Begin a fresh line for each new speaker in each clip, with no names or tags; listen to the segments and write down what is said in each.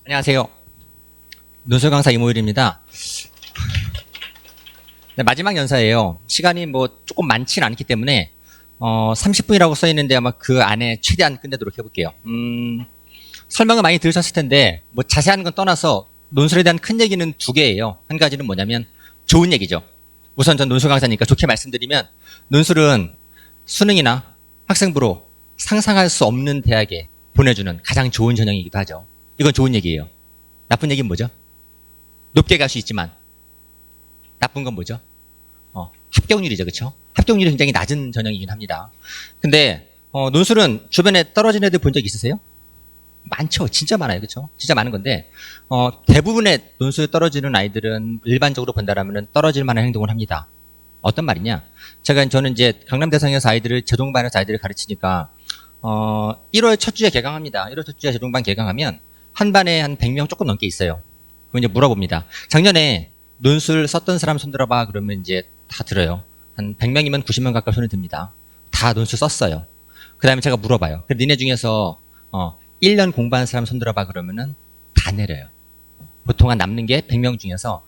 안녕하세요. 논술 강사 이모일입니다. 네, 마지막 연사예요. 시간이 뭐 조금 많진 않기 때문에 30분이라고 써 있는데 아마 그 안에 최대한 끝내도록 해볼게요. 설명을 많이 들으셨을 텐데 뭐 자세한 건 떠나서 논술에 대한 큰 얘기는 두 개예요. 한 가지는 뭐냐면 좋은 얘기죠. 우선 전 논술 강사니까 좋게 말씀드리면 논술은 수능이나 학생부로 상상할 수 없는 대학에 보내주는 가장 좋은 전형이기도 하죠. 이건 좋은 얘기예요. 나쁜 얘기는 뭐죠? 높게 갈 수 있지만 나쁜 건 뭐죠? 합격률이죠. 그렇죠? 합격률이 굉장히 낮은 전형이긴 합니다. 근데 논술은 주변에 떨어진 애들 본 적 있으세요? 많죠. 진짜 많아요. 그렇죠? 진짜 많은 건데 대부분의 논술 떨어지는 아이들은 일반적으로 본다라면 떨어질 만한 행동을 합니다. 어떤 말이냐? 저는 이제 강남대상에서 아이들을 재동반에서 아이들을 가르치니까 1월 첫 주에 개강합니다. 1월 첫 주에 재동반 개강하면 한 반에 한 100명 조금 넘게 있어요. 그럼 이제 물어봅니다. 작년에 논술 썼던 사람 손들어봐. 그러면 이제 다 들어요. 한 100명이면 90명 가까이 손을 듭니다. 다 논술 썼어요. 그 다음에 제가 물어봐요. 그래, 니네 중에서 1년 공부한 사람 손들어봐. 그러면은 다 내려요. 보통 한 남는 게 100명 중에서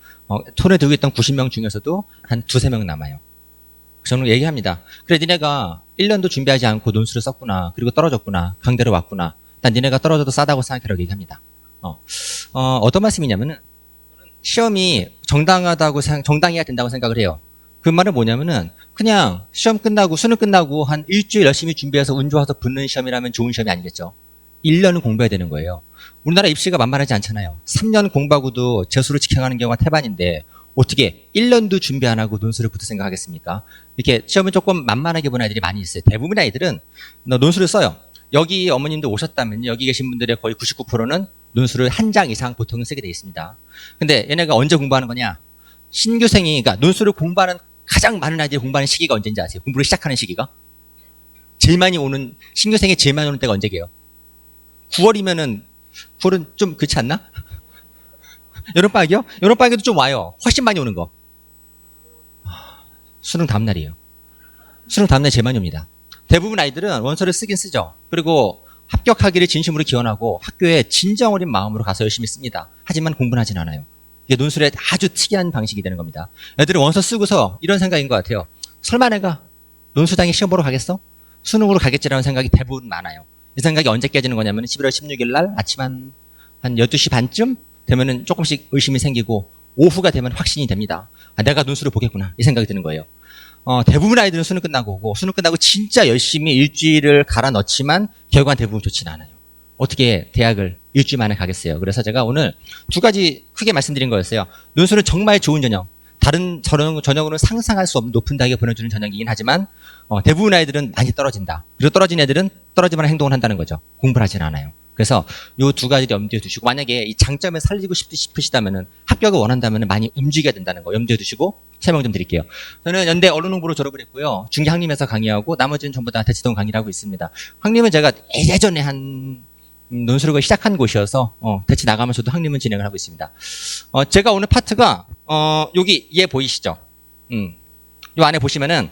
손에 들고 있던 90명 중에서도 한 두세 명 남아요. 저는 얘기합니다. 그래, 니네가 1년도 준비하지 않고 논술을 썼구나. 그리고 떨어졌구나. 강대로 왔구나. 난 니네가 떨어져도 싸다고 생각하라고 얘기합니다. 어떤 말씀이냐면은 시험이 정당해야 된다고 생각을 해요. 그 말은 뭐냐면은 그냥 시험 끝나고 수능 끝나고 한 일주일 열심히 준비해서 운 좋아서 붙는 시험이라면 좋은 시험이 아니겠죠. 1년은 공부해야 되는 거예요. 우리나라 입시가 만만하지 않잖아요. 3년 공부하고도 재수를 지켜가는 경우가 태반인데 어떻게 1년도 준비 안 하고 논술을 붙을 생각하겠습니까? 이렇게 시험을 조금 만만하게 보는 아이들이 많이 있어요. 대부분의 아이들은 논술을 써요. 여기 어머님들 오셨다면 여기 계신 분들의 거의 99%는 논술을 한 장 이상 보통은 쓰게 돼 있습니다. 근데 얘네가 언제 공부하는 거냐? 신규생이, 그러니까 논술을 공부하는 가장 많은 아이들이 공부하는 시기가 언제인지 아세요? 공부를 시작하는 시기가? 신규생이 제일 많이 오는 때가 언제게요? 9월이면은, 9월은 좀 그렇지 않나? 여름방학이요? 여름방학에도 좀 와요. 훨씬 많이 오는 거. 수능 다음날이에요. 수능 다음날 제일 많이 옵니다. 대부분 아이들은 원서를 쓰긴 쓰죠. 그리고 합격하기를 진심으로 기원하고 학교에 진정 어린 마음으로 가서 열심히 씁니다. 하지만 공부는 하진 않아요. 이게 논술의 아주 특이한 방식이 되는 겁니다. 애들은 원서 쓰고서 이런 생각인 것 같아요. 설마 내가 논술당에 시험 보러 가겠어? 수능으로 가겠지라는 생각이 대부분 많아요. 이 생각이 언제 깨지는 거냐면 11월 16일 날 아침 한 12시 반쯤 되면은 조금씩 의심이 생기고 오후가 되면 확신이 됩니다. 내가 논술을 보겠구나. 이 생각이 드는 거예요. 대부분 아이들은 수능 끝나고 오고 수능 끝나고 진짜 열심히 일주일을 갈아 넣지만 결과는 대부분 좋지는 않아요. 어떻게 대학을 일주일 만에 가겠어요. 그래서 제가 오늘 두 가지 크게 말씀드린 거였어요. 논술은 정말 좋은 전형. 다른 전형으로는 상상할 수 없는 높은 대학에 보내주는 전형이긴 하지만 대부분 아이들은 많이 떨어진다. 그리고 떨어진 애들은 떨어질 만한 행동을 한다는 거죠. 공부를 하진 않아요. 그래서 이 두 가지를 염두에 두시고 만약에 이 장점을 살리고 싶으시다면은 합격을 원한다면은 많이 움직여야 된다는 거 염두에 두시고 설명 좀 드릴게요. 저는 연대 언론홍보로 졸업을 했고요. 중계 학림에서 강의하고 나머지는 전부 다 대치동 강의를 하고 있습니다. 학림은 제가 예전에 한 논술을 시작한 곳이어서 대치 나가면서도 학림은 진행을 하고 있습니다. 제가 오늘 파트가 여기 얘 보이시죠? 이 안에 보시면은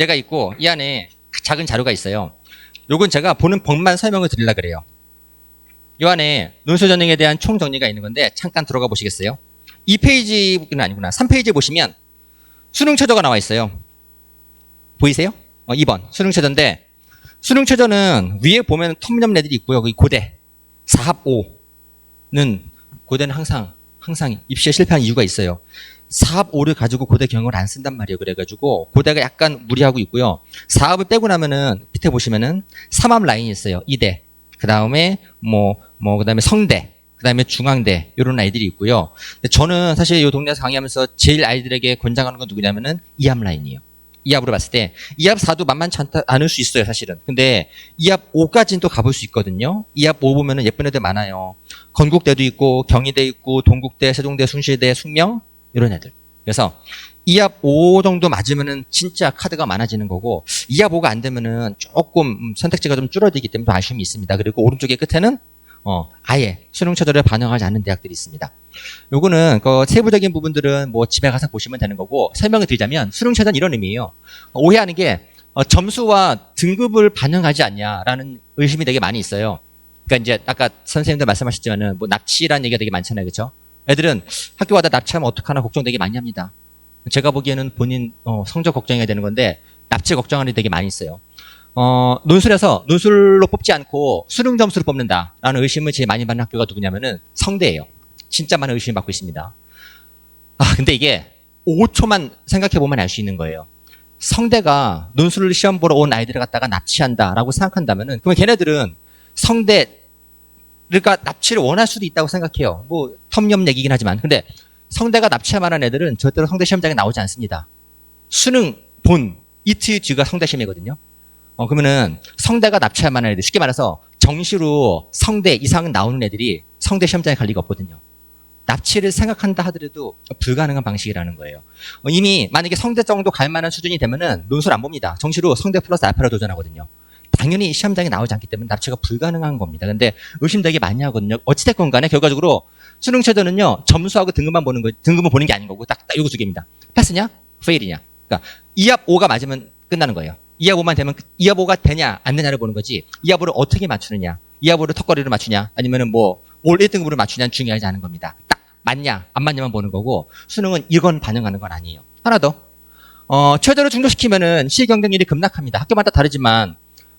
얘가 있고 이 안에 작은 자료가 있어요. 요건 제가 보는 법만 설명을 드리려고 그래요. 이 안에 논술 전형에 대한 총 정리가 있는 건데 잠깐 들어가 보시겠어요? 2페이지는 아니구나. 3페이지에 보시면 수능 최저가 나와 있어요. 보이세요? 2번 수능 최저인데 수능 최저는 위에 보면 터무니없는 애들이 있고요. 여기 고대 4합5는 고대는 항상 입시에 실패한 이유가 있어요. 4합5를 가지고 고대 경영을 안 쓴단 말이에요. 그래가지고 고대가 약간 무리하고 있고요. 4합을 빼고 나면은 밑에 보시면은 3합 라인이 있어요. 이대, 그 다음에 그 다음에 성대, 그 다음에 중앙대 이런 아이들이 있고요. 저는 사실 이 동네에서 강의하면서 제일 아이들에게 권장하는 건 누구냐면은 2합 라인이에요. 2합으로 봤을 때 2합 4도 만만치 않을 수 있어요. 사실은. 근데 2합 5까지는 또 가볼 수 있거든요. 2합 5 보면은 예쁜 애들 많아요. 건국대도 있고 경희대 있고 동국대, 세종대, 숭실대, 숙명 이런 애들. 그래서 2합 5 정도 맞으면은 진짜 카드가 많아지는 거고 2합 5가 안 되면은 조금 선택지가 좀 줄어들기 때문에 아쉬움이 있습니다. 그리고 오른쪽에 끝에는 아예 수능 최저를 반영하지 않는 대학들이 있습니다. 요거는 그 세부적인 부분들은 뭐 집에 가서 보시면 되는 거고 설명을 드리자면 수능 최저는 이런 의미예요. 오해하는 게 점수와 등급을 반영하지 않냐라는 의심이 되게 많이 있어요. 그러니까 이제 아까 선생님도 말씀하셨지만은 뭐 납치라는 얘기가 되게 많잖아요, 그렇죠? 애들은 학교 가다 납치하면 어떡하나 걱정 되게 많이 합니다. 제가 보기에는 본인 성적 걱정해야 되는 건데 납치 걱정하는 애 되게 많이 있어요. 논술에서 논술로 뽑지 않고 수능 점수로 뽑는다라는 의심을 제일 많이 받는 학교가 누구냐면은 성대예요. 진짜 많은 의심을 받고 있습니다. 근데 이게 5초만 생각해보면 알 수 있는 거예요. 성대가 논술 시험 보러 온 아이들을 갖다가 납치한다라고 생각한다면은 그러면 걔네들은 성대 그러니까 납치를 원할 수도 있다고 생각해요. 뭐 터무니없는 얘기긴 하지만 근데 성대가 납치할 만한 애들은 절대로 성대 시험장에 나오지 않습니다. 수능 본 이틀 뒤가 성대 시험이거든요. 그러면은 성대가 납치할 만한 애들 쉽게 말해서 정시로 성대 이상 나오는 애들이 성대 시험장에 갈 리가 없거든요. 납치를 생각한다 하더라도 불가능한 방식이라는 거예요. 이미 만약에 성대 정도 갈 만한 수준이 되면은 논술 안 봅니다. 정시로 성대 플러스 알파로 도전하거든요. 당연히 시험장에 나오지 않기 때문에 납치가 불가능한 겁니다. 근데 의심 되게 많이 하거든요. 어찌됐건 간에 결과적으로 수능 최저는요, 점수하고 등급만 보는 거, 등급은 보는 게 아닌 거고, 딱 요거 두 개입니다. 패스냐? 페일이냐? 그러니까 2합 5가 맞으면 끝나는 거예요. 2합 5만 되면 2합 5가 되냐, 안 되냐를 보는 거지, 2합 5를 어떻게 맞추느냐, 2합 5를 턱걸이로 맞추냐, 아니면은 뭐, 올 1등급으로 맞추냐는 중요하지 않은 겁니다. 딱 맞냐, 안 맞냐만 보는 거고, 수능은 이건 반영하는 건 아니에요. 하나 더. 최저로 중독시키면은 시의 경쟁률이 급락합니다. 학교마다 다르지만,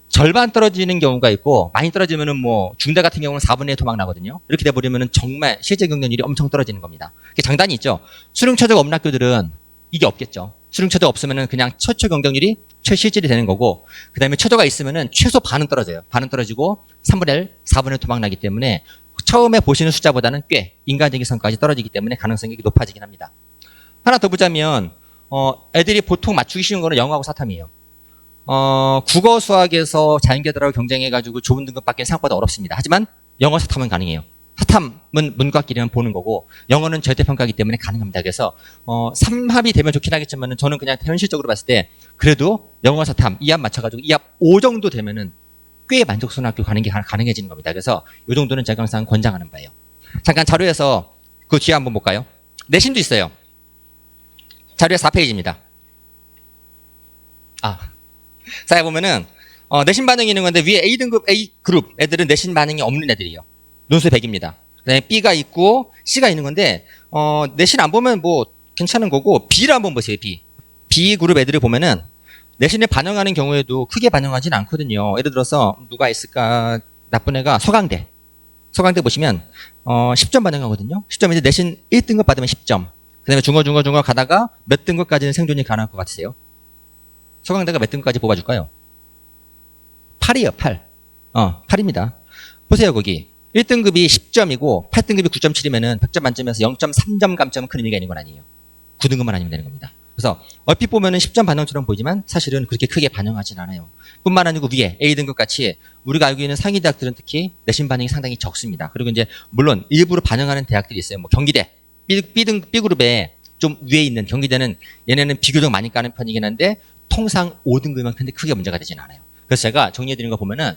절반 떨어지는 경우가 있고 많이 떨어지면은 뭐 중대 같은 경우는 4분의 1 토막 나거든요. 이렇게 돼버리면은 정말 실제 경쟁률이 엄청 떨어지는 겁니다. 이게 장단이 있죠. 수능 최저가 없는 학교들은 이게 없겠죠. 수능 최저 없으면은 그냥 최초 경쟁률이 최실질이 되는 거고 그 다음에 최저가 있으면은 최소 반은 떨어져요. 반은 떨어지고 3분의 1, 4분의 1 토막 나기 때문에 처음에 보시는 숫자보다는 꽤 인간적인 성까지 떨어지기 때문에 가능성이 높아지긴 합니다. 하나 더 보자면 애들이 보통 맞추기 쉬운 거는 영어하고 사탐이에요. 국어 수학에서 자연계들하고 경쟁해가지고 좋은 등급 받기는 생각보다 어렵습니다. 하지만 영어 사탐은 가능해요. 사탐은 문과끼리는 보는 거고 영어는 절대평가이기 때문에 가능합니다. 그래서 3합이 되면 좋긴 하겠지만 저는 그냥 현실적으로 봤을 때 그래도 영어 사탐 2합 맞춰가지고 2합 5 정도 되면은 꽤 만족스러운 학교 가는 게 가능해지는 겁니다. 그래서 이 정도는 제가 항상 권장하는 바예요. 잠깐 자료에서 그 뒤에 한번 볼까요? 내신도 있어요. 자료에 4페이지입니다. 자, 보면은, 내신 반응이 있는 건데, 위에 A등급 A그룹 애들은 내신 반응이 없는 애들이에요. 논술 100입니다. 그 다음에 B가 있고, C가 있는 건데, 내신 안 보면 뭐, 괜찮은 거고, B를 한번 보세요, B. B그룹 애들을 보면은, 내신을 반영하는 경우에도 크게 반영하진 않거든요. 예를 들어서, 누가 있을까, 나쁜 애가 서강대. 서강대 보시면, 10점 반영하거든요. 10점인데 내신 1등급 받으면 10점. 그 다음에 중어 가다가 몇 등급까지는 생존이 가능할 것 같으세요? 서강대가 몇 등급까지 뽑아줄까요? 8이에요, 8. 8입니다. 보세요, 거기. 1등급이 10점이고 8등급이 9.7이면은 100점 만점에서 0.3점 감점은 큰 의미가 있는 건 아니에요. 9등급만 아니면 되는 겁니다. 그래서 얼핏 보면은 10점 반영처럼 보이지만 사실은 그렇게 크게 반영하진 않아요. 뿐만 아니고 위에 A등급 같이 우리가 알고 있는 상위 대학들은 특히 내신 반영이 상당히 적습니다. 그리고 이제 물론 일부러 반영하는 대학들이 있어요. 뭐 경기대, B그룹에 좀 위에 있는 경기대는 얘네는 비교적 많이 까는 편이긴 한데 통상 5등급이면 근데 크게 문제가 되진 않아요. 그래서 제가 정리해드린 거 보면은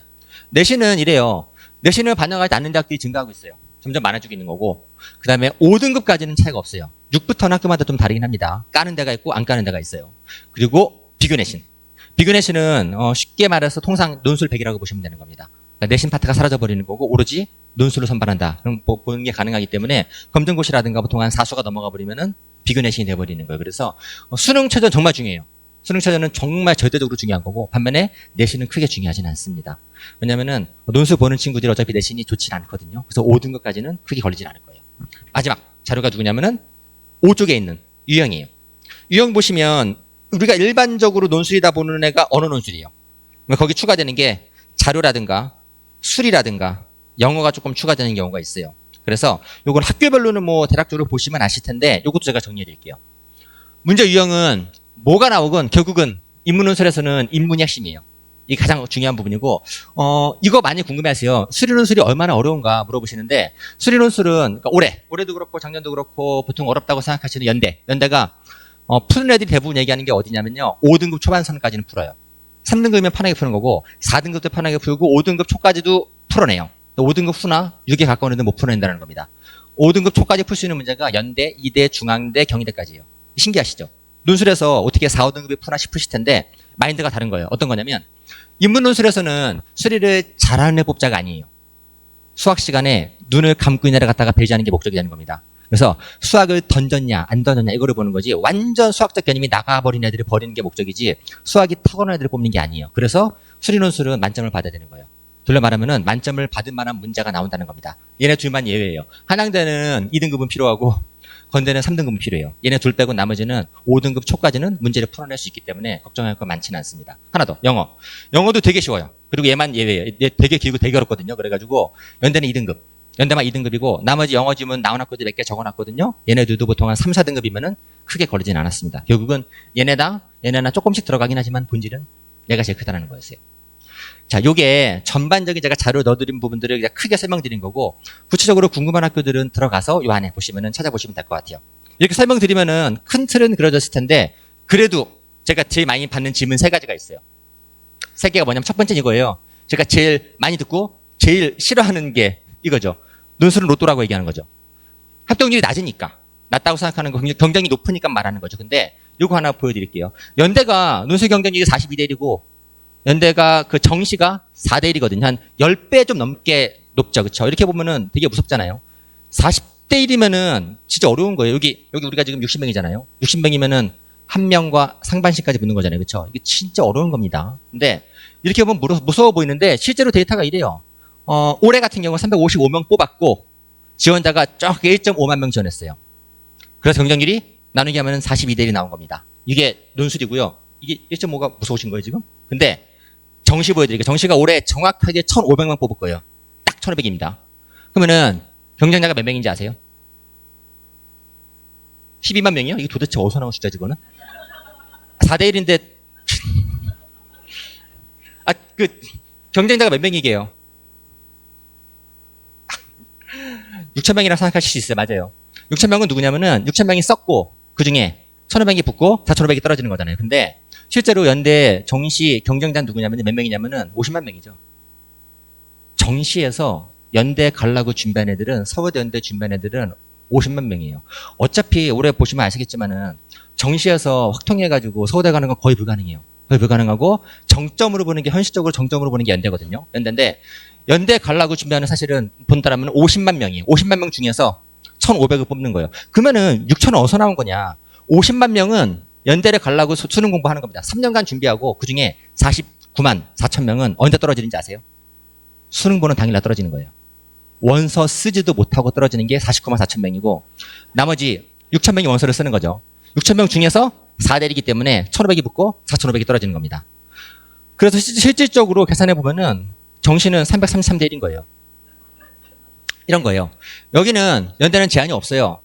내신은 이래요. 내신을 반영하지 않는 대학들이 증가하고 있어요. 점점 많아지고 있는 거고 그 다음에 5등급까지는 차이가 없어요. 6부터는 학교마다 좀 다르긴 합니다. 까는 데가 있고 안 까는 데가 있어요. 그리고 비교내신. 비교내신은 쉽게 말해서 통상 논술 100이라고 보시면 되는 겁니다. 그러니까 내신 파트가 사라져버리는 거고 오로지 논술로 선발한다. 그럼 보는 게 가능하기 때문에 검정고시라든가 보통 한 4수가 넘어가 버리면은 비교내신이 돼버리는 거예요. 그래서 수능 최저 정말 중요해요. 수능 최저는 정말 절대적으로 중요한 거고 반면에 내신은 크게 중요하진 않습니다. 왜냐면은 논술 보는 친구들이 어차피 내신이 좋진 않거든요. 그래서 5등급까지는 크게 걸리진 않을 거예요. 마지막 자료가 누구냐면은 5쪽에 있는 유형이에요. 유형 보시면 우리가 일반적으로 논술이다 보는 애가 언어 논술이에요. 거기 추가되는 게 자료라든가 술이라든가 영어가 조금 추가되는 경우가 있어요. 그래서 요건 학교별로는 뭐 대략적으로 보시면 아실 텐데 요것도 제가 정리해 드릴게요. 문제 유형은 뭐가 나오건 결국은 인문논술에서는 인문이 핵심이에요. 이게 가장 중요한 부분이고 이거 많이 궁금해하세요. 수리논술이 얼마나 어려운가 물어보시는데 수리논술은 그러니까 올해도 그렇고 작년도 그렇고 보통 어렵다고 생각하시는 연대가 푸는 애들이 대부분 얘기하는 게 어디냐면요. 5등급 초반선까지는 풀어요. 3등급이면 편하게 푸는 거고 4등급도 편하게 풀고 5등급 초까지도 풀어내요. 5등급 후나 6에 가까운 애들 못 풀어낸다는 겁니다. 5등급 초까지 풀 수 있는 문제가 연대, 이대, 중앙대, 경희대까지예요. 신기하시죠? 논술에서 어떻게 4, 5등급이 푸나 싶으실 텐데 마인드가 다른 거예요. 어떤 거냐면 인문 논술에서는 수리를 잘하는 애 뽑자가 아니에요. 수학 시간에 눈을 감고 있는 애를 갖다가 배제하는 게 목적이 되는 겁니다. 그래서 수학을 던졌냐 안 던졌냐 이거를 보는 거지 완전 수학적 개념이 나가버린 애들을 버리는 게 목적이지 수학이 타고난 애들을 뽑는 게 아니에요. 그래서 수리 논술은 만점을 받아야 되는 거예요. 돌려 말하면은 만점을 받을 만한 문제가 나온다는 겁니다. 얘네 둘만 예외예요. 한양대는 2등급은 필요하고 건대는 3등급은 필요해요. 얘네 둘 빼고 나머지는 5등급 초까지는 문제를 풀어낼 수 있기 때문에 걱정할 거 많지는 않습니다. 하나 더, 영어. 영어도 되게 쉬워요. 그리고 얘만 예외예요. 얘 되게 길고 되게 어렵거든요. 그래가지고 연대는 2등급. 연대만 2등급이고 나머지 영어 지문 나온 학교들 몇 개 적어놨거든요. 얘네들도 보통 한 3, 4등급이면은 크게 걸리진 않았습니다. 결국은 얘네나 조금씩 들어가긴 하지만 본질은 얘가 제일 크다는 거였어요. 자, 요게 전반적인 제가 자료 넣어드린 부분들을 그냥 크게 설명드린 거고 구체적으로 궁금한 학교들은 들어가서 요 안에 보시면은 찾아보시면 될 것 같아요. 이렇게 설명드리면은 큰 틀은 그려졌을 텐데 그래도 제가 제일 많이 받는 질문 3가지가 있어요. 3개가 뭐냐면 첫 번째는 이거예요. 제가 제일 많이 듣고 제일 싫어하는 게 이거죠. 논술은 로또라고 얘기하는 거죠. 합격률이 낮으니까. 낮다고 생각하는 거 경쟁이 높으니까 말하는 거죠. 근데 요거 하나 보여드릴게요. 연대가 논술 경쟁률이 42대 1이고 연대가 그 정시가 4대 1이거든요. 한 10배 좀 넘게 높죠. 그렇죠? 이렇게 보면은 되게 무섭잖아요. 40대 1이면은 진짜 어려운 거예요. 여기 우리가 지금 60명이잖아요. 60명이면은 한 명과 상반신까지 붙는 거잖아요. 그렇죠? 이게 진짜 어려운 겁니다. 근데 이렇게 보면 무서워 보이는데 실제로 데이터가 이래요. 올해 같은 경우 355명 뽑았고 지원자가 쫙 1.5만 명 지원했어요. 그래서 경쟁률이 나누기 하면 42대 1이 나온 겁니다. 이게 논술이고요. 이게 1.5가 무서우신 거예요, 지금? 근데 정시 보여드릴게요. 정시가 올해 정확하게 1,500명 뽑을 거예요. 딱 1,500입니다. 그러면은 경쟁자가 몇 명인지 아세요? 12만 명이요? 이게 도대체 어디서 나온 숫자지, 이거는? 4대 1인데 경쟁자가 몇 명이게요? 6,000명이라고 생각하실 수 있어요. 맞아요. 6,000명은 누구냐면은 6,000명이 썼고 그중에 1,500이 붙고 4,500이 떨어지는 거잖아요. 근데 실제로 연대 정시 경쟁자는 누구냐면 몇 명이냐면은 50만 명이죠. 정시에서 연대 가려고 준비한 애들은 서울대 연대 준비한 애들은 50만 명이에요. 어차피 올해 보시면 아시겠지만은 정시에서 확통해가지고 서울대 가는 건 거의 불가능해요. 거의 불가능하고 정점으로 보는 게 현실적으로 정점으로 보는 게 연대거든요. 연대인데 연대 가려고 준비하는 사실은 본다라면 50만 명이에요. 50만 명 중에서 1,500을 뽑는 거예요. 그러면은 6,000은 어디서 나온 거냐? 50만 명은 연대를 가려고 수능 공부하는 겁니다. 3년간 준비하고 그중에 49만 4천 명은 언제 떨어지는지 아세요? 수능 보는 당일날 떨어지는 거예요. 원서 쓰지도 못하고 떨어지는 게 49만 4천 명이고 나머지 6천 명이 원서를 쓰는 거죠. 6천 명 중에서 4대 1이기 때문에 1,500이 붙고 4,500이 떨어지는 겁니다. 그래서 실질적으로 계산해 보면은 정시는 333대 1인 거예요. 이런 거예요. 여기는 연대는 제한이 없어요.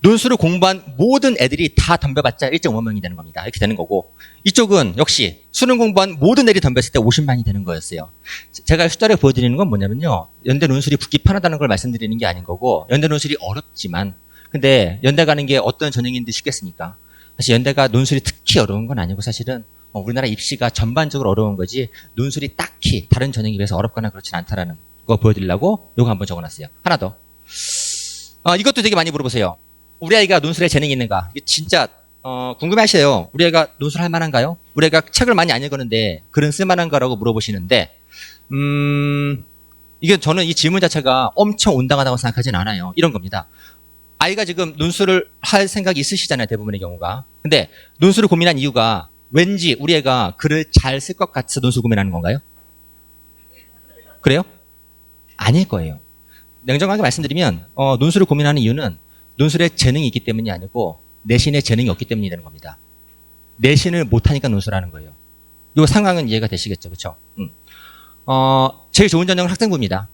논술을 공부한 모든 애들이 다 덤벼봤자 1.5명이 되는 겁니다. 이렇게 되는 거고 이쪽은 역시 수능 공부한 모든 애들이 덤볐을 때 50만이 되는 거였어요. 제가 숫자를 보여드리는 건 뭐냐면요. 연대 논술이 붙기 편하다는 걸 말씀드리는 게 아닌 거고 연대 논술이 어렵지만 근데 연대 가는 게 어떤 전형인데 쉽겠습니까? 사실 연대가 논술이 특히 어려운 건 아니고 사실은 우리나라 입시가 전반적으로 어려운 거지 논술이 딱히 다른 전형에 비해서 어렵거나 그렇진 않다라는 거 보여드리려고 요거 한번 적어놨어요. 하나 더. 이것도 되게 많이 물어보세요. 우리 아이가 논술에 재능이 있는가? 이게 진짜 궁금해하셔요. 우리 아이가 논술 할 만한가요? 우리 아이가 책을 많이 안 읽었는데 글은 쓸 만한가라고 물어보시는데 이게 저는 이 질문 자체가 엄청 온당하다고 생각하진 않아요. 이런 겁니다. 아이가 지금 논술을 할 생각이 있으시잖아요. 대부분의 경우가. 근데 논술을 고민한 이유가 왠지 우리 애가 글을 잘 쓸 것 같아서 논술 고민하는 건가요? 그래요? 아닐 거예요. 냉정하게 말씀드리면 논술을 고민하는 이유는 논술에 재능이 있기 때문이 아니고 내신에 재능이 없기 때문이 되는 겁니다. 내신을 못하니까 논술하는 거예요. 이 상황은 이해가 되시겠죠, 그렇죠? 제일 좋은 전형은 학생부입니다.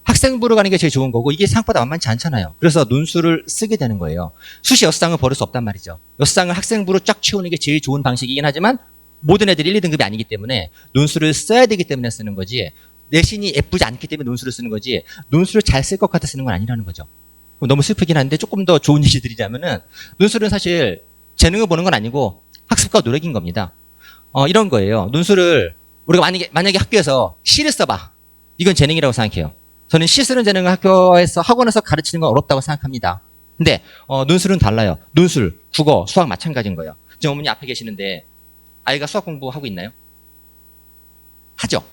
학생부로 가는 게 제일 좋은 거고 이게 생각보다 만만치 않잖아요. 그래서 논술을 쓰게 되는 거예요. 수시 6장을 버릴 수 없단 말이죠. 6장을 학생부로 쫙 채우는 게 제일 좋은 방식이긴 하지만 모든 애들이 1, 2등급이 아니기 때문에 논술을 써야 되기 때문에 쓰는 거지 내신이 예쁘지 않기 때문에 논술을 쓰는 거지 논술을 잘 쓸 것 같아 쓰는 건 아니라는 거죠. 너무 슬프긴 한데 조금 더 좋은 얘기 드리자면은 논술은 사실 재능을 보는 건 아니고 학습과 노력인 겁니다. 이런 거예요. 논술을 우리가 만약에 학교에서 시를 써봐. 이건 재능이라고 생각해요. 저는 시 쓰는 재능을 학원에서 가르치는 건 어렵다고 생각합니다. 근데 논술은 달라요. 논술, 국어, 수학 마찬가지인 거예요. 지금 어머니 앞에 계시는데 아이가 수학 공부하고 있나요? 하죠.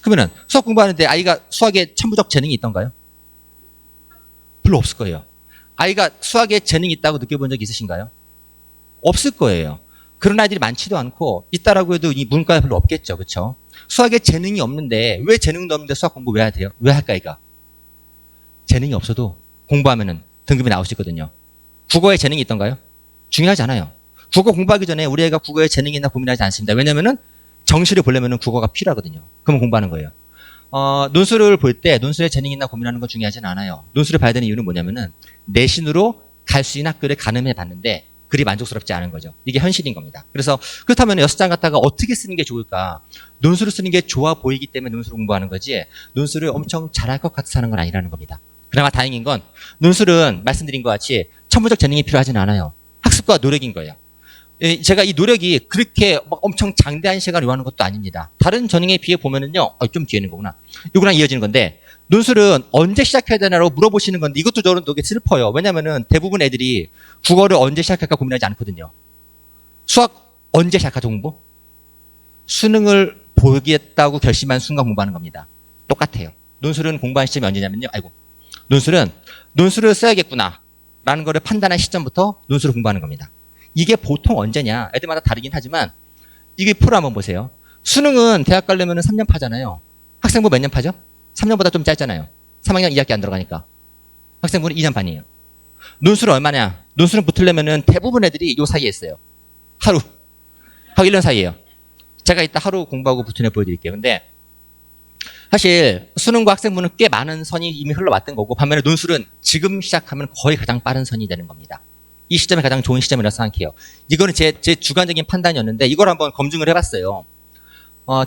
그러면은 수학 공부하는데 아이가 수학에 천부적 재능이 있던가요? 별로 없을 거예요. 아이가 수학에 재능이 있다고 느껴본 적 있으신가요? 없을 거예요. 그런 아이들이 많지도 않고 있다라고 해도 이 문과에 별로 없겠죠. 그렇죠? 수학에 재능이 없는데 왜 재능도 없는데 수학 공부 왜 해야 돼요? 왜 할까 아이가? 재능이 없어도 공부하면은 등급이 나오시거든요. 국어에 재능이 있던가요? 중요하지 않아요. 국어 공부하기 전에 우리 애가 국어에 재능이 있나 고민하지 않습니다. 왜냐면은 정시를 보려면 국어가 필요하거든요. 그러면 공부하는 거예요. 논술을 볼 때 논술에 재능이 있나 고민하는 건 중요하진 않아요. 논술을 봐야 되는 이유는 뭐냐면은 내신으로 갈 수 있는 학교를 가늠해 봤는데 그리 만족스럽지 않은 거죠. 이게 현실인 겁니다. 그래서 그렇다면 6장 갖다가 어떻게 쓰는 게 좋을까? 논술을 쓰는 게 좋아 보이기 때문에 논술을 공부하는 거지 논술을 엄청 잘할 것 같아서 하는 건 아니라는 겁니다. 그나마 다행인 건 논술은 말씀드린 것 같이 천부적 재능이 필요하진 않아요. 학습과 노력인 거예요. 제가 이 노력이 그렇게 막 엄청 장대한 시간을 요하는 것도 아닙니다. 다른 전형에 비해 보면은요, 좀 뒤에 있는 거구나. 이거랑 이어지는 건데, 논술은 언제 시작해야 되나라고 물어보시는 건데, 이것도 저는 되게 슬퍼요. 왜냐면은 대부분 애들이 국어를 언제 시작할까 고민하지 않거든요. 수학 언제 시작하죠, 공부? 수능을 보겠다고 결심한 순간 공부하는 겁니다. 똑같아요. 논술은 공부한 시점이 언제냐면요, 논술은 논술을 써야겠구나. 라는 거를 판단한 시점부터 논술을 공부하는 겁니다. 이게 보통 언제냐? 애들마다 다르긴 하지만 이게 프로 한번 보세요. 수능은 대학 가려면 3년 파잖아요. 학생부 몇 년 파죠? 3년보다 좀 짧잖아요. 3학년 2학기 안 들어가니까. 학생부는 2년 반이에요. 논술은 얼마냐? 논술은 붙으려면 대부분 애들이 요 사이에 있어요. 하루 1년 사이에요. 제가 이따 하루 공부하고 붙은 애 보여드릴게요. 근데 사실 수능과 학생부는 꽤 많은 선이 이미 흘러왔던 거고 반면에 논술은 지금 시작하면 거의 가장 빠른 선이 되는 겁니다. 이 시점이 가장 좋은 시점이라고 생각해요. 이거는 제 주관적인 판단이었는데 이걸 한번 검증을 해봤어요.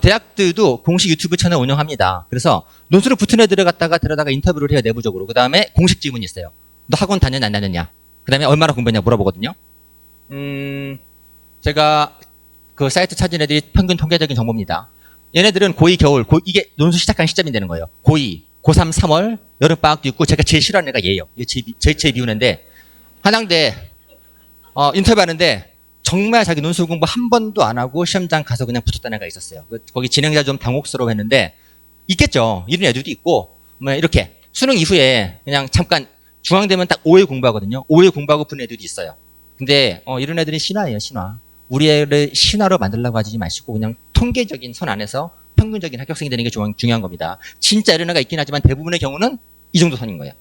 대학들도 공식 유튜브 채널 운영합니다. 그래서 논술을 붙은 애들을 갖다가 데려다가 인터뷰를 해요, 내부적으로. 그 다음에 공식 질문이 있어요. 너 학원 다녔냐, 안 다녔냐? 그 다음에 얼마나 공부했냐 물어보거든요. 제가 그 사이트 찾은 애들이 평균 통계적인 정보입니다. 얘네들은 고2 겨울, 이게 논술 시작한 시점이 되는 거예요. 고2, 고3 3월, 여름방학도 있고 제가 제일 싫어하는 애가 얘예요. 이게 제일 미운 애인데 한양대 인터뷰하는데 정말 자기 논술 공부 한 번도 안 하고 시험장 가서 그냥 붙었다는 애가 있었어요. 거기 진행자 좀 당혹스러워 했는데 있겠죠. 이런 애들도 있고 뭐 이렇게 수능 이후에 그냥 잠깐 중앙 되면 딱 5일 공부하거든요. 5일 공부하고 푸는 애들도 있어요. 근데 이런 애들은 신화예요, 신화. 우리 애를 신화로 만들려고 하지 마시고 그냥 통계적인 선 안에서 평균적인 합격생이 되는 게 중요한 겁니다. 진짜 이런 애가 있긴 하지만 대부분의 경우는 이 정도 선인 거예요.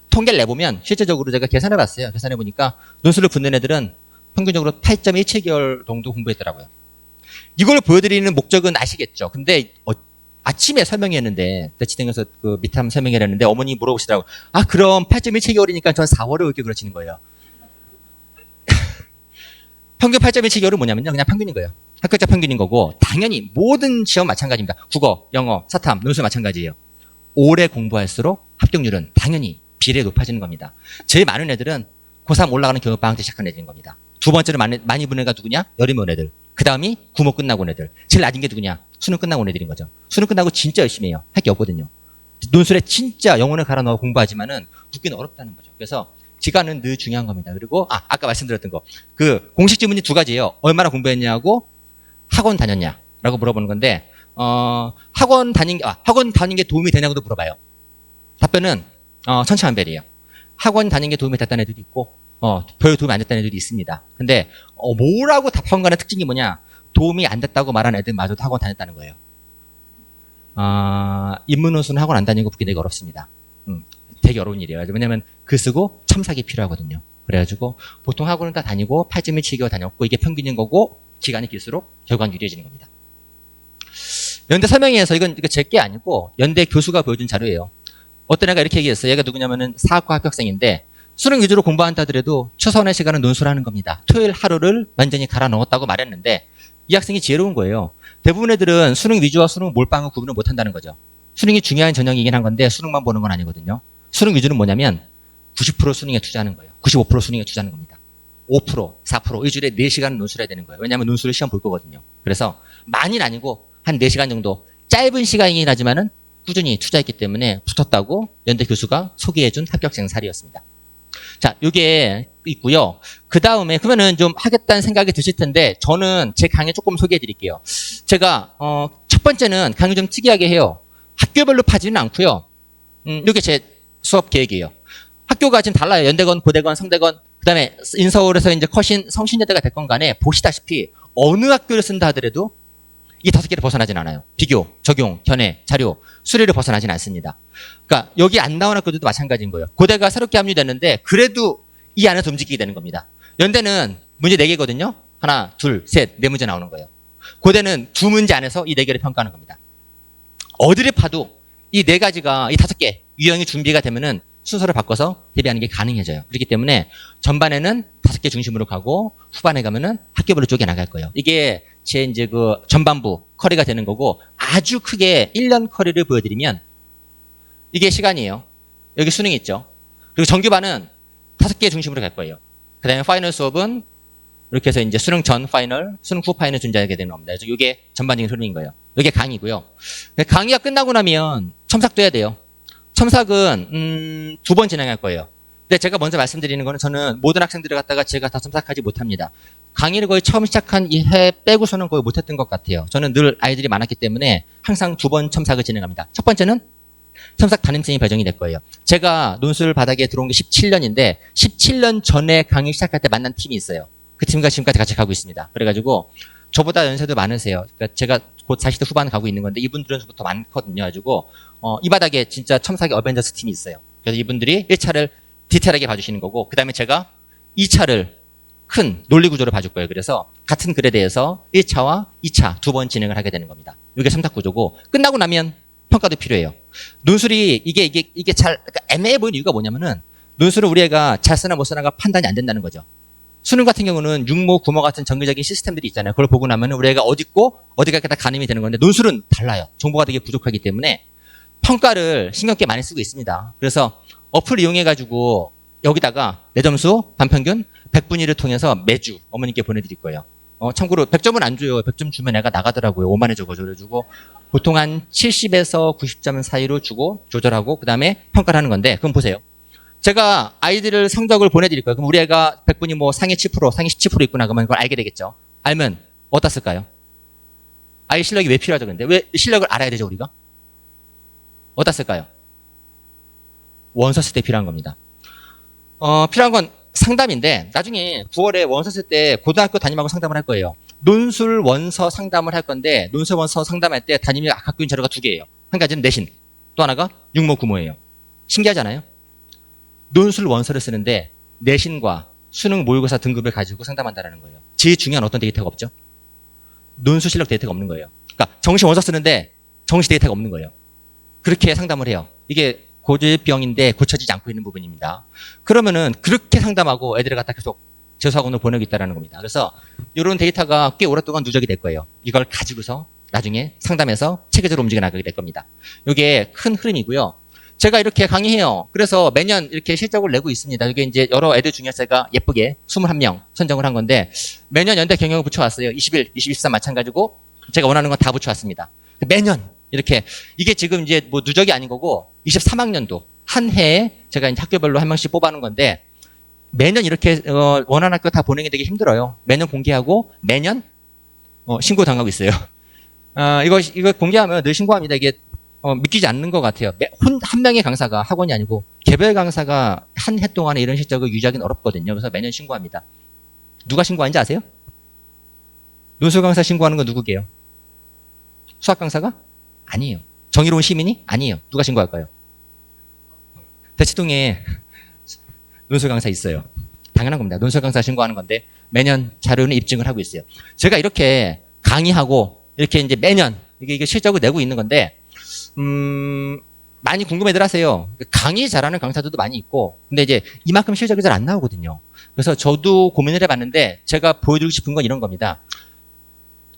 통계를 내보면 실제적으로 제가 계산해봤어요. 계산해보니까 논술을 붙는 애들은 평균적으로 8.17개월 정도 공부했더라고요. 이걸 보여드리는 목적은 아시겠죠? 근데 아침에 설명했는데 대치등에서 그 밑에 한번 설명을 했는데 어머니 물어보시더라고요. 그럼 8.17개월이니까 전 4월에 왜 이렇게 그러시는 거예요? 평균 8.17개월은 뭐냐면요. 그냥 평균인 거예요. 합격자 평균인 거고 당연히 모든 시험 마찬가지입니다. 국어, 영어, 사탐, 논술 마찬가지예요. 오래 공부할수록 합격률은 당연히 비례 높아지는 겁니다. 제일 많은 애들은 고3 올라가는 겨울방학 때 시작한 애들인 겁니다. 두 번째로 많이 본 애가 누구냐? 여름에 온 애들. 그 다음이 구모 끝나고 온 애들. 제일 낮은 게 누구냐? 수능 끝나고 온 애들인 거죠. 수능 끝나고 진짜 열심히 해요. 할 게 없거든요. 논술에 진짜 영혼을 갈아 넣어 공부하지만은 붙기는 어렵다는 거죠. 그래서 기간은 늘 중요한 겁니다. 그리고 아까 말씀드렸던 거. 그 공식 질문이 두 가지예요. 얼마나 공부했냐고 학원 다녔냐라고 물어보는 건데 학원 다닌 게 도움이 되냐고도 물어봐요. 답변은 천차만별이에요. 학원 다닌 게 도움이 됐다는 애들도 있고 별 도움이 안 됐다는 애들도 있습니다. 근데 뭐라고 답한 간의 특징이 뭐냐? 도움이 안 됐다고 말하는 애들마저도 학원 다녔다는 거예요. 인문논술은 학원 안 다니고 붙기 되게 어렵습니다. 되게 어려운 일이에요. 왜냐면 글 쓰고 첨삭이 필요하거든요. 그래가지고 보통 학원은 다 다니고 8.17개월 다녔고 이게 평균인 거고 기간이 길수록 결과는 유리해지는 겁니다. 연대 설명회에서 이건 제 게 아니고 연대 교수가 보여준 자료예요. 어떤 애가 이렇게 얘기했어요. 얘가 누구냐면은 사학과 합격생인데 수능 위주로 공부한다 하더라도 최소한의 시간은 논술하는 겁니다. 토요일 하루를 완전히 갈아 넣었다고 말했는데 이 학생이 지혜로운 거예요. 대부분 애들은 수능 위주와 수능 몰빵을 구분을 못한다는 거죠. 수능이 중요한 전형이긴 한 건데 수능만 보는 건 아니거든요. 수능 위주는 뭐냐면 90% 수능에 투자하는 거예요. 95% 수능에 투자하는 겁니다. 5%, 4% 일주일에 4시간 논술해야 되는 거예요. 왜냐하면 논술을 시험 볼 거거든요. 그래서 많이는 아니고 한 4시간 정도 짧은 시간이긴 하지만은 꾸준히 투자했기 때문에 붙었다고 연대 교수가 소개해준 합격생 사례였습니다. 자, 요게 있고요. 그 다음에 그러면은 좀 하겠다는 생각이 드실 텐데 저는 제 강의 조금 소개해 드릴게요. 제가 첫 번째는 강의 좀 특이하게 해요. 학교별로 파지는 않고요. 요게 제 수업 계획이에요. 학교가 지금 달라요. 연대건, 고대건, 성대건, 그 다음에 인서울에서 이제 커신, 성신여대가 됐건 간에 보시다시피 어느 학교를 쓴다 하더라도 이 5개를 벗어나진 않아요. 비교, 적용, 견해, 자료, 수리를 벗어나진 않습니다. 그러니까 여기 안 나온 학교들도 마찬가지인 거예요. 고대가 새롭게 합류됐는데 그래도 이 안에서 움직이게 되는 겁니다. 연대는 문제 4개거든요. 하나, 둘, 셋, 4문제 나오는 거예요. 고대는 2문제 안에서 이 4개를 평가하는 겁니다. 어디를 파도 이 4가지가, 이 5개 유형이 준비가 되면은 순서를 바꿔서 대비하는 게 가능해져요. 그렇기 때문에 전반에는 5개 중심으로 가고 후반에 가면은 학교별로 쪼개 나갈 거예요. 이게 제 이제 그 전반부 커리가 되는 거고 아주 크게 1년 커리를 보여드리면 이게 시간이에요. 여기 수능이 있죠. 그리고 정규반은 5개 중심으로 갈 거예요. 그 다음에 파이널 수업은 이렇게 해서 이제 수능 전 파이널, 수능 후 파이널 준비하게 되는 겁니다. 그래서 이게 전반적인 흐름인 거예요. 이게 강의고요. 강의가 끝나고 나면 첨삭도 해야 돼요. 첨삭은 2번 진행할 거예요. 근데 제가 먼저 말씀드리는 거는 저는 모든 학생들을 갖다가 제가 다 첨삭하지 못합니다. 강의를 거의 처음 시작한 이 해 빼고서는 거의 못했던 것 같아요. 저는 늘 아이들이 많았기 때문에 항상 2번 첨삭을 진행합니다. 첫 번째는 첨삭 담임쌤이 배정이 될 거예요. 제가 논술 바닥에 들어온 게 17년인데 17년 전에 강의 시작할 때 만난 팀이 있어요. 그 팀과 지금까지 같이 가고 있습니다. 그래가지고 저보다 연세도 많으세요. 그러니까 제가 곧 40대 후반 가고 있는 건데 이분들은 저보다 많거든요. 가지고 이 바닥에 진짜 첨삭의 어벤져스 팀이 있어요. 그래서 이분들이 1차를 디테일하게 봐주시는 거고 그 다음에 제가 2차를 큰 논리 구조를 봐줄 거예요. 그래서 같은 글에 대해서 1차와 2차 2번 진행을 하게 되는 겁니다. 이게 첨삭 구조고 끝나고 나면 평가도 필요해요. 논술이 이게 잘 그러니까 애매해 보이는 이유가 뭐냐면은 논술은 우리 애가 잘 쓰나 못 쓰나가 판단이 안 된다는 거죠. 수능 같은 경우는 육모, 구모 같은 정규적인 시스템들이 있잖아요. 그걸 보고 나면 우리 애가 어디 있고 어디가 다 가늠이 되는 건데 논술은 달라요. 정보가 되게 부족하기 때문에 평가를 신경 꽤 많이 쓰고 있습니다. 그래서 어플 이용해가지고 여기다가 내 점수 반평균 100분위를 통해서 매주 어머님께 보내드릴 거예요. 참고로 100점은 안 줘요. 100점 주면 애가 나가더라고요. 5만에 적어줘가지고 보통 한 70에서 90점 사이로 주고 조절하고 그 다음에 평가를 하는 건데 그럼 보세요. 제가 아이들을 성적을 보내드릴 거예요. 그럼 우리 애가 100분이 뭐 상위 7%, 상위 17% 있구나. 그러면 그걸 알게 되겠죠. 알면 어디다 쓸까요? 아이 실력이 왜 필요하죠? 근데 왜 실력을 알아야 되죠, 우리가? 어디다 쓸까요? 원서 쓸 때 필요한 겁니다. 필요한 건 상담인데 나중에 9월에 원서 쓸 때 고등학교 담임하고 상담을 할 거예요. 논술 원서 상담을 할 건데 논술 원서 상담할 때 담임이 갖고 있는 자료가 2개예요. 한 가지는 내신, 또 하나가 육모, 구모예요. 신기하잖아요? 논술 원서를 쓰는데 내신과 수능 모의고사 등급을 가지고 상담한다는 거예요. 제일 중요한 어떤 데이터가 없죠? 논술 실력 데이터가 없는 거예요. 그러니까 정시 원서 쓰는데 정시 데이터가 없는 거예요. 그렇게 상담을 해요. 이게 고질병인데 고쳐지지 않고 있는 부분입니다. 그러면은 그렇게 상담하고 애들을 갖다 계속 재수학원으로 보내고 있다는 겁니다. 그래서 이런 데이터가 꽤 오랫동안 누적이 될 거예요. 이걸 가지고서 나중에 상담해서 체계적으로 움직여 나가게 될 겁니다. 이게 큰 흐름이고요. 제가 이렇게 강의해요. 그래서 매년 이렇게 실적을 내고 있습니다. 이게 이제 여러 애들 중에 제가 예쁘게 21명 선정을 한 건데 매년 연대 경영을 붙여왔어요. 21, 22, 23 마찬가지고 제가 원하는 건 다 붙여왔습니다. 매년 이렇게 이게 지금 이제 뭐 누적이 아닌 거고 23학년도 한 해에 제가 이제 학교별로 한 명씩 뽑아놓은 건데 매년 이렇게 원하는 학교 다 보내기 되게 힘들어요. 매년 공개하고 매년 신고 당하고 있어요. 이거 공개하면 늘 신고합니다. 이게 믿기지 않는 것 같아요. 한 명의 강사가 학원이 아니고 개별 강사가 한 해 동안에 이런 실적을 유지하기는 어렵거든요. 그래서 매년 신고합니다. 누가 신고하는지 아세요? 논술 강사 신고하는 건 누구게요? 수학 강사가? 아니에요. 정의로운 시민이? 아니에요. 누가 신고할까요? 대치동에 논술 강사 있어요. 당연한 겁니다. 논술 강사 신고하는 건데 매년 자료는 입증을 하고 있어요. 제가 이렇게 강의하고 이렇게 이제 매년 이게 실적을 내고 있는 건데 많이 궁금해들 하세요. 강의 잘하는 강사들도 많이 있고 근데 이제 이만큼 실적이 잘 안 나오거든요. 그래서 저도 고민을 해봤는데 제가 보여드리고 싶은 건 이런 겁니다.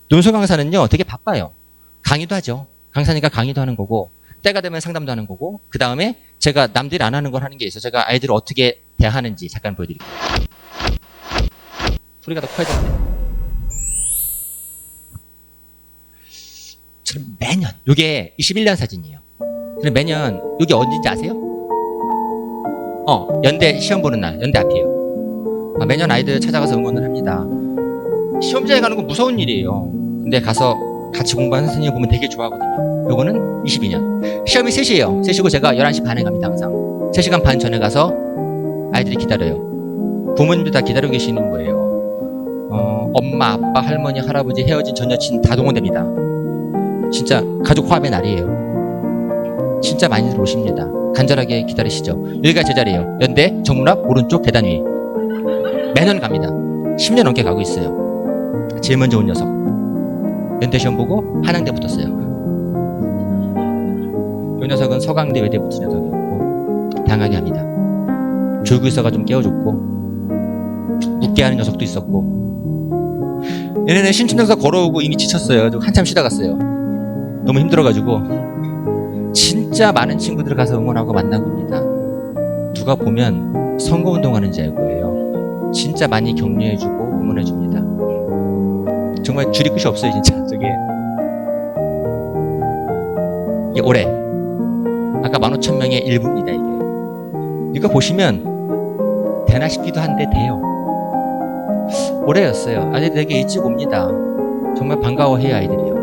논술 강사는요 되게 바빠요. 강의도 하죠. 강사니까 강의도 하는 거고 때가 되면 상담도 하는 거고 그 다음에 제가 남들이 안 하는 걸 하는 게 있어요. 제가 아이들을 어떻게 대하는지 잠깐 보여드릴게요. 소리가 더 커야 되는데 저는 매년 이게 21년 사진이에요. 그럼 매년 여기 어딘지 아세요? 연대 시험 보는 날, 연대 앞이에요. 매년 아이들 찾아가서 응원을 합니다. 시험장에 가는 건 무서운 일이에요. 근데 가서 같이 공부하는 선생님 보면 되게 좋아하거든요. 요거는 22년. 시험이 3시예요. 3시고 제가 11시 반에 갑니다, 항상. 3시간 반 전에 가서 아이들이 기다려요. 부모님도 다 기다리고 계시는 거예요. 엄마, 아빠, 할머니, 할아버지, 헤어진 전 여친 다 동원됩니다. 진짜 가족 화합의 날이에요. 진짜 많이들 오십니다. 간절하게 기다리시죠. 여기가 제 자리예요. 연대 정문 앞 오른쪽 계단 위. 매년 갑니다. 10년 넘게 가고 있어요. 제일 먼저 온 녀석. 연대 시험 보고 한양대 붙었어요. 이 녀석은 서강대 외대 붙은 녀석이었고 당하게 합니다. 졸고 있어가 좀 깨워줬고 웃게 하는 녀석도 있었고 얘네는 신촌역에서 걸어오고 이미 지쳤어요. 한참 쉬다 갔어요. 너무 힘들어가지고 진짜 많은 친구들 가서 응원하고 만난 겁니다. 누가 보면 선거운동하는 줄 알 거예요. 진짜 많이 격려해주고 응원해줍니다. 정말 줄이 끝이 없어요, 진짜. 저게. 이게 올해. 아까 15,000명의 일부입니다, 이게. 이거 보시면 되나 싶기도 한데 돼요. 올해였어요. 아이들이 되게 일찍 옵니다. 정말 반가워해요, 아이들이요.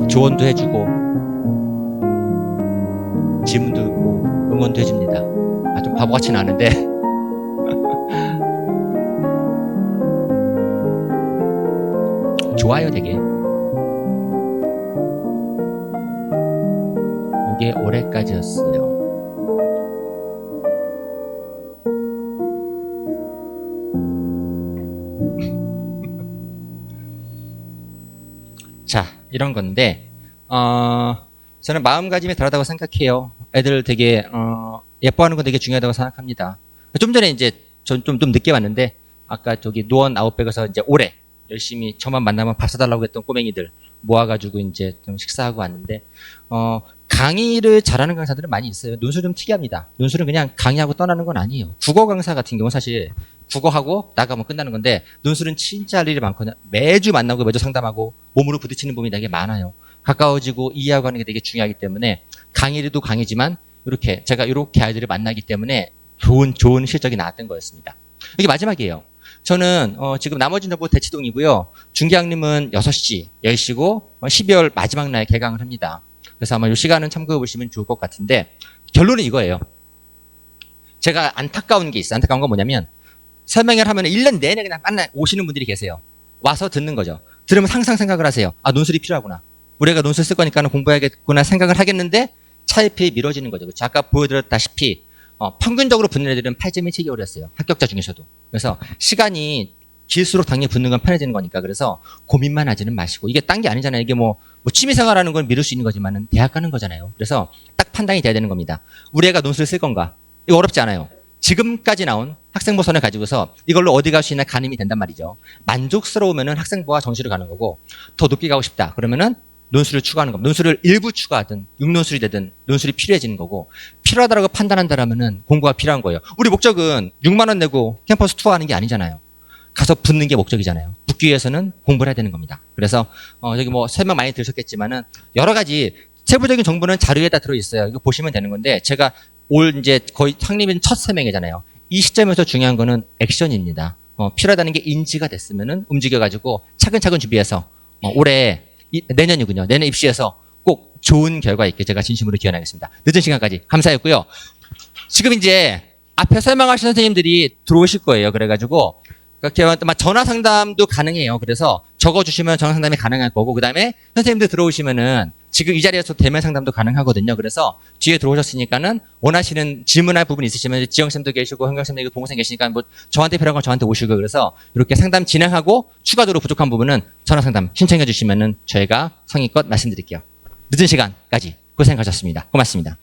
조언도 해주고, 질문도 듣고, 응원도 해줍니다. 좀 바보같이는 않은데. 좋아요, 되게. 이게 올해까지였어요. 자, 이런 건데, 저는 마음가짐이 다르다고 생각해요. 애들 되게, 예뻐하는 건 되게 중요하다고 생각합니다. 좀 전에 이제, 좀 늦게 왔는데, 아까 저기 노원 아웃백에서 이제 올해, 열심히 저만 만나면 밥 사달라고 했던 꼬맹이들 모아가지고 이제 좀 식사하고 왔는데, 강의를 잘하는 강사들은 많이 있어요. 논술 좀 특이합니다. 논술은 그냥 강의하고 떠나는 건 아니에요. 국어 강사 같은 경우는 사실 국어하고 나가면 끝나는 건데, 논술은 진짜 할 일이 많거든요. 매주 만나고 매주 상담하고 몸으로 부딪히는 부분이 되게 많아요. 가까워지고 이해하고 하는 게 되게 중요하기 때문에 강의도 강의지만 이렇게 제가 이렇게 아이들을 만나기 때문에 좋은 실적이 나왔던 거였습니다. 이게 마지막이에요. 저는 지금 나머지 정보 대치동이고요. 중계학님은 6시, 10시고 12월 마지막 날 개강을 합니다. 그래서 아마 이 시간은 참고해 보시면 좋을 것 같은데, 결론은 이거예요. 제가 안타까운 게 있어요. 안타까운 건 뭐냐면, 설명회를 하면 1년 내내 그냥 맨날 오시는 분들이 계세요. 와서 듣는 거죠. 들으면 항상 생각을 하세요. 아, 논술이 필요하구나. 우리가 논술 쓸 거니까 공부해야겠구나 생각을 하겠는데 차일피일 미뤄지는 거죠. 그렇죠? 아까 보여드렸다시피 평균적으로 붙는 애들은 8.17개월 이었어요. 합격자 중에서도. 그래서 시간이 길수록 당연히 붙는 건 편해지는 거니까, 그래서 고민만 하지는 마시고, 이게 딴 게 아니잖아요. 이게 뭐 취미생활하는 건 미룰 수 있는 거지만은 대학 가는 거잖아요. 그래서 딱 판단이 돼야 되는 겁니다. 우리 애가 논술을 쓸 건가? 이거 어렵지 않아요. 지금까지 나온 학생보선을 가지고서 이걸로 어디 갈 수 있나 가늠이 된단 말이죠. 만족스러우면은 학생부와 정시를 가는 거고, 더 높게 가고 싶다 그러면은 논술을 추가하는 겁니다. 논술을 일부 추가하든 6논술이 되든 논술이 필요해지는 거고, 필요하다고 판단한다라면은 공부가 필요한 거예요. 우리 목적은 6만 원 내고 캠퍼스 투어하는 게 아니잖아요. 가서 붙는 게 목적이잖아요. 붙기 위해서는 공부를 해야 되는 겁니다. 그래서 여기 뭐 설명 많이 들으셨겠지만은 여러 가지 세부적인 정보는 자료에다 들어 있어요. 이거 보시면 되는 건데, 제가 올 이제 거의 창립인 첫 설명회잖아요. 이 시점에서 중요한 거는 액션입니다. 필요하다는 게 인지가 됐으면은 움직여가지고 차근차근 준비해서 올해 내년이군요. 내년 입시에서 꼭 좋은 결과 있게 제가 진심으로 기원하겠습니다. 늦은 시간까지 감사했고요. 지금 이제 앞에 설명하신 선생님들이 들어오실 거예요. 그래가지고 전화 상담도 가능해요. 그래서 적어주시면 전화 상담이 가능할 거고, 그 다음에 선생님들 들어오시면은 지금 이 자리에서 대면 상담도 가능하거든요. 그래서 뒤에 들어오셨으니까는 원하시는 질문할 부분 있으시면 지영쌤도 계시고 현경쌤도 계시고 동호쌤 계시니까 뭐 저한테 필요한 건 저한테 오시고, 그래서 이렇게 상담 진행하고 추가적으로 부족한 부분은 전화 상담 신청해 주시면은 저희가 성의껏 말씀드릴게요. 늦은 시간까지 고생하셨습니다. 고맙습니다.